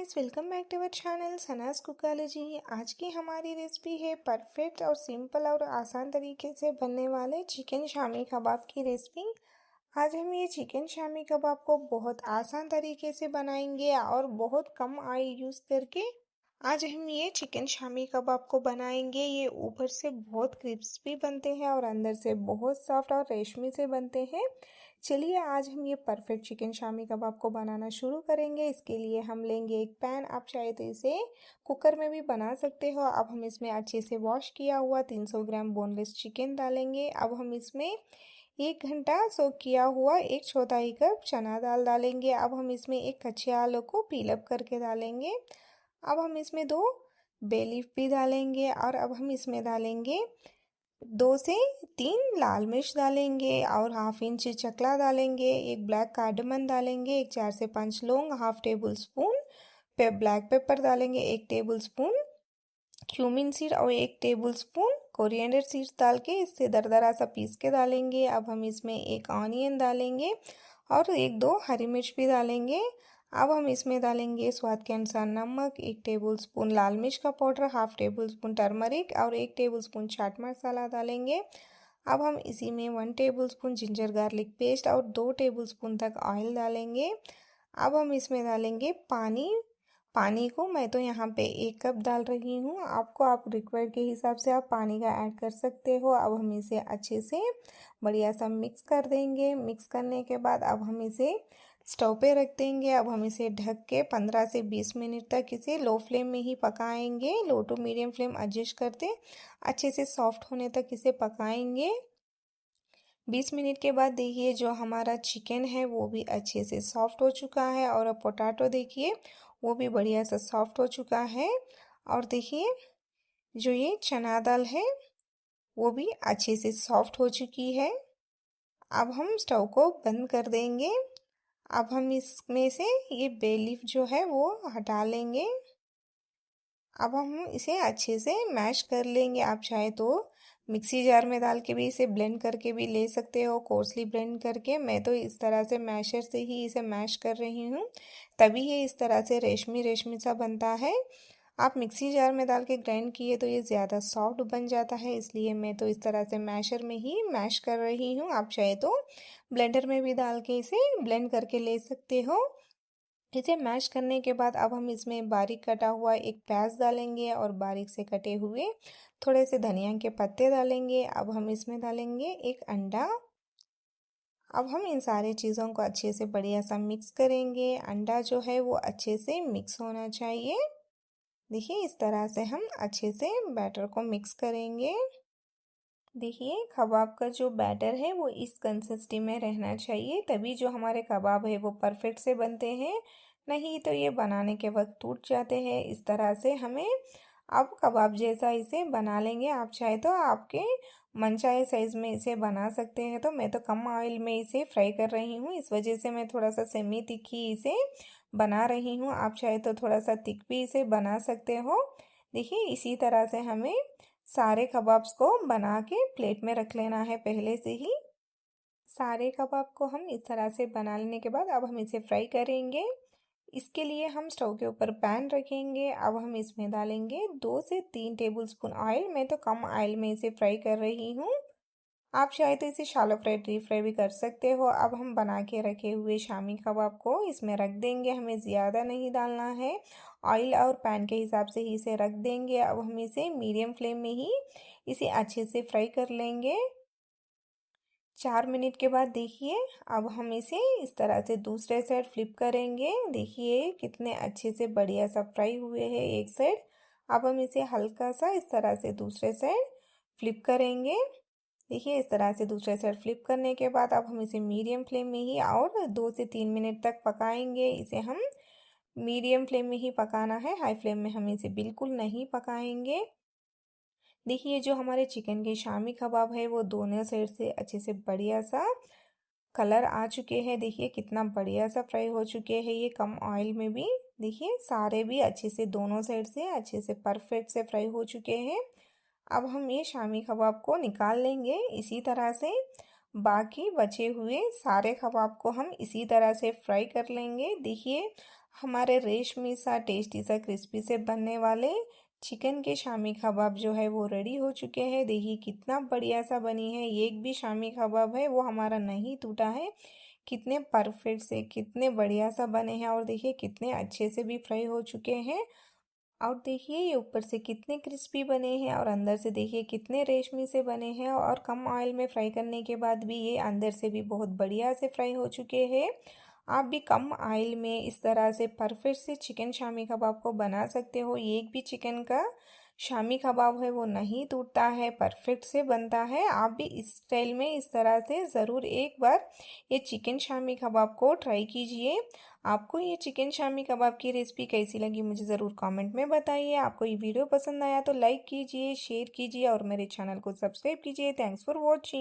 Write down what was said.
Guys, welcome back to our channel Sana's Cookalogy. आज की हमारी रेसिपी है परफेक्ट और सिंपल और आसान तरीके से बनने वाले चिकन शामी कबाब की रेसिपी। आज हम ये चिकन शामी कबाब को बहुत आसान तरीके से बनाएंगे और बहुत कम ऑयल यूज़ करके। आज हम ये चिकन शामी कबाब को बनाएंगे। ये ऊपर से बहुत क्रिस्पी बनते हैं और अंदर से बहुत सॉफ्ट और रेशमी से बनते हैं। चलिए आज हम ये परफेक्ट चिकन शामी कबाब को बनाना शुरू करेंगे। इसके लिए हम लेंगे एक पैन। आप चाहे तो इसे कुकर में भी बना सकते हो। अब हम इसमें अच्छे से वॉश किया हुआ 300 ग्राम बोनलेस चिकन डालेंगे। अब हम इसमें 1 घंटा सोक किया हुआ 1/4 कप चना दाल डालेंगे। अब हम इसमें एक कच्चे आलू को पीलअप करके डालेंगे। अब हम इसमें 2 बे लीफ भी डालेंगे और अब हम इसमें डालेंगे 2 से 3 लाल मिर्च डालेंगे और हाफ इंच चकला डालेंगे, एक ब्लैक कार्डमम डालेंगे, एक 4 से 5 लौंग, half table spoon black pepper डालेंगे, 1 टेबल स्पून क्यूमिन सीड और 1 टेबल स्पून कोरिएंडर सीड्स डाल के इससे दरदरा सा पीस के डालेंगे। अब हम इसमें एक ऑनियन डालेंगे और 1-2 हरी मिर्च भी डालेंगे। अब हम इसमें डालेंगे स्वाद के अनुसार नमक, 1 टेबल स्पून लाल मिर्च का powder, half table spoon turmeric और 1 टेबल स्पून चाट मसाला डालेंगे। अब हम इसी में 1 table spoon ginger garlic paste और 2 टेबल स्पून तक ऑयल डालेंगे। अब हम इसमें डालेंगे पानी को मैं तो यहाँ पे 1 कप डाल रही हूँ। आपको आप रिक्वायर्ड के हिसाब से आप पानी का ऐड कर सकते हो। अब हम इसे अच्छे से बढ़िया सा मिक्स कर देंगे। मिक्स करने के बाद अब हम इसे स्टोव पे रख देंगे। अब हम इसे ढक के 15 से 20 मिनट तक इसे लो फ्लेम में ही पकाएंगे। लो टू मीडियम फ्लेम एडजस्ट करते अच्छे से सॉफ्ट होने तक इसे पकाएंगे। 20 मिनट के बाद देखिए जो हमारा चिकन है वो भी अच्छे से सॉफ्ट हो चुका है और पोटैटो देखिए वो भी बढ़िया सा सॉफ्ट हो चुका है। और देखिए जो ये चना दाल है वो भी अच्छे से सॉफ्ट हो चुकी है। अब हम स्टोव को बंद कर देंगे। अब हम इसमें से ये बे लीफ जो है वो हटा लेंगे। अब हम इसे अच्छे से मैश कर लेंगे। आप चाहे तो मिक्सी जार में डाल के भी इसे ब्लेंड करके भी ले सकते हो, कोर्सली ब्लेंड करके। मैं तो इस तरह से मैशर से ही इसे मैश कर रही हूँ, तभी ये इस तरह से रेशमी रेशमी सा बनता है। आप मिक्सी जार में डाल के ग्राइंड किए तो ये ज़्यादा सॉफ्ट बन जाता है, इसलिए मैं तो इस तरह से मैशर में ही मैश कर रही हूँ। आप चाहे तो ब्लेंडर में भी डाल के इसे ब्लेंड करके ले सकते हो। इसे मैश करने के बाद अब हम इसमें बारीक कटा हुआ एक प्याज डालेंगे और बारीक से कटे हुए थोड़े से धनिया के पत्ते डालेंगे। अब हम इसमें डालेंगे एक अंडा। अब हम इन सारी चीज़ों को अच्छे से बढ़िया सा मिक्स करेंगे। अंडा जो है वो अच्छे से मिक्स होना चाहिए। देखिए इस तरह से हम अच्छे से बैटर को मिक्स करेंगे। देखिए कबाब का जो बैटर है वो इस कंसिस्टेंसी में रहना चाहिए, तभी जो हमारे कबाब है वो परफेक्ट से बनते हैं, नहीं तो ये बनाने के वक्त टूट जाते हैं। इस तरह से हमें अब कबाब जैसा इसे बना लेंगे। आप चाहे तो आपके मनचाहे साइज़ में इसे बना सकते हैं। तो मैं तो कम ऑयल में इसे फ्राई कर रही हूँ, इस वजह से मैं थोड़ा सा सेमी तिखी इसे बना रही हूँ। आप चाहे तो थोड़ा सा थिक भी इसे बना सकते हो। देखिए इसी तरह से हमें सारे कबाब्स को बना के प्लेट में रख लेना है पहले से ही। सारे कबाब को हम इस तरह से बना लेने के बाद अब हम इसे फ्राई करेंगे। इसके लिए हम स्टोव के ऊपर पैन रखेंगे। अब हम इसमें डालेंगे 2 से 3 टेबल स्पून ऑयल। मैं तो कम ऑयल में इसे फ्राई कर रही हूँ। आप चाहे तो इसे शैलो फ्राई डीप फ्राई भी कर सकते हो। अब हम बना के रखे हुए शामी कबाब को इसमें रख देंगे। हमें ज़्यादा नहीं डालना है, ऑयल और पैन के हिसाब से ही इसे रख देंगे। अब हम इसे मीडियम फ्लेम में ही इसे अच्छे से फ्राई कर लेंगे। 4 मिनट के बाद देखिए अब हम इसे इस तरह से दूसरे साइड फ्लिप करेंगे। देखिए कितने अच्छे से बढ़िया सा फ्राई हुए हैं एक साइड। अब हम इसे हल्का सा इस तरह से दूसरे साइड फ्लिप करेंगे। देखिए इस तरह से दूसरे साइड फ्लिप करने के बाद अब हम इसे मीडियम फ्लेम में ही और 2 से 3 मिनट तक पकाएंगे। इसे हम मीडियम फ्लेम में ही पकाना है, हाई फ्लेम में हम इसे बिल्कुल नहीं पकाएंगे। देखिए जो हमारे चिकन के शामी कबाब है वो दोनों साइड से अच्छे से बढ़िया सा कलर आ चुके हैं। देखिए कितना बढ़िया सा फ्राई हो चुके हैं ये कम ऑयल में भी। देखिए सारे भी अच्छे से दोनों साइड से अच्छे से परफेक्ट से फ्राई हो चुके हैं। अब हम ये शामी कबाब को निकाल लेंगे। इसी तरह से बाकी बचे हुए सारे कबाब को हम इसी तरह से फ्राई कर लेंगे। देखिए हमारे रेशमी सा टेस्टी सा क्रिस्पी से बनने वाले चिकन के शामी कबाब जो है वो रेडी हो चुके हैं। देखिए कितना बढ़िया सा बनी है। एक भी शामी कबाब है वो हमारा नहीं टूटा है। कितने परफेक्ट से कितने बढ़िया सा बने हैं और देखिए कितने अच्छे से भी फ्राई हो चुके हैं। और देखिए ये ऊपर से कितने क्रिस्पी बने हैं और अंदर से देखिए कितने रेशमी से बने हैं और कम ऑयल में फ्राई करने के बाद भी ये अंदर से भी बहुत बढ़िया से फ्राई हो चुके हैं। आप भी कम ऑयल में इस तरह से परफेक्ट से चिकन शामी कबाब को बना सकते हो। एक भी चिकन का शामी कबाब है वो नहीं टूटता है, परफेक्ट से बनता है। आप भी इस स्टाइल में इस तरह से ज़रूर एक बार ये चिकन शामी कबाब को ट्राई कीजिए। आपको ये चिकन शामी कबाब की रेसिपी कैसी लगी मुझे ज़रूर कमेंट में बताइए। आपको ये वीडियो पसंद आया तो लाइक कीजिए, शेयर कीजिए और मेरे चैनल को सब्सक्राइब कीजिए। Thanks for watching.